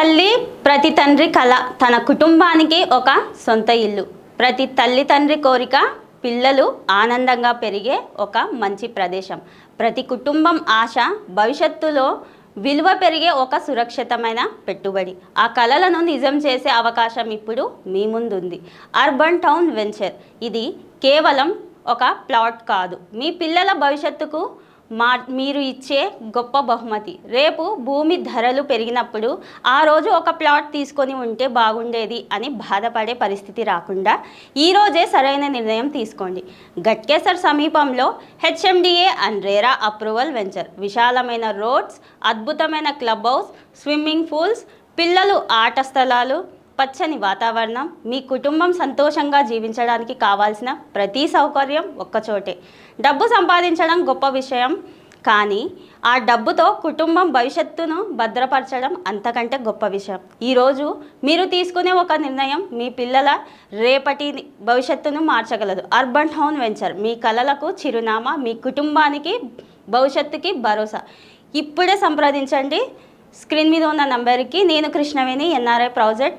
తల్లి ప్రతి తండ్రి కల తన కుటుంబానికి ఒక సొంత ఇల్లు. ప్రతి తల్లి తండ్రి కోరిక పిల్లలు ఆనందంగా పెరిగే ఒక మంచి ప్రదేశం. ప్రతి కుటుంబం ఆశ భవిష్యత్తులో విలువ పెరిగే ఒక సురక్షితమైన పెట్టుబడి. ఆ కలలను నిజం చేసే అవకాశం ఇప్పుడు మీ ముందుంది. Urban town venture. ఇది కేవలం ఒక ప్లాట్ కాదు, మీ పిల్లల భవిష్యత్తుకు మీరు ఇచ్చే గొప్ప బహుమతి. రేపు భూమి ధరలు పెరిగినప్పుడు ఆ రోజు ఒక ప్లాట్ తీసుకొని ఉంటే బాగుండేది అని బాధపడే పరిస్థితి రాకుండా ఈరోజే సరైన నిర్ణయం తీసుకోండి. గట్కేసర్ సమీపంలో HMDA and RERA approval venture. విశాలమైన రోడ్స్, అద్భుతమైన క్లబ్ హౌస్, స్విమ్మింగ్ పూల్స్, పిల్లలు ఆట స్థలాలు, పచ్చని వాతావరణం, మీ కుటుంబం సంతోషంగా జీవించడానికి కావాల్సిన ప్రతి సౌకర్యం ఒక్కచోటే. డబ్బు సంపాదించడం గొప్ప విషయం, కానీ ఆ డబ్బుతో కుటుంబం భవిష్యత్తును భద్రపరచడం అంతకంటే గొప్ప విషయం. ఈరోజు మీరు తీసుకునే ఒక నిర్ణయం మీ పిల్లల రేపటి భవిష్యత్తును మార్చగలదు. అర్బన్ టౌన్ వెంచర్ మీ కలలకు చిరునామా, మీ కుటుంబానికి భవిష్యత్తుకి భరోసా. ఇప్పుడే సంప్రదించండి స్క్రీన్ మీద ఉన్న నంబర్కి. నేను కృష్ణవేణి, ఎన్ఆర్ఐ ప్రాజెక్ట్,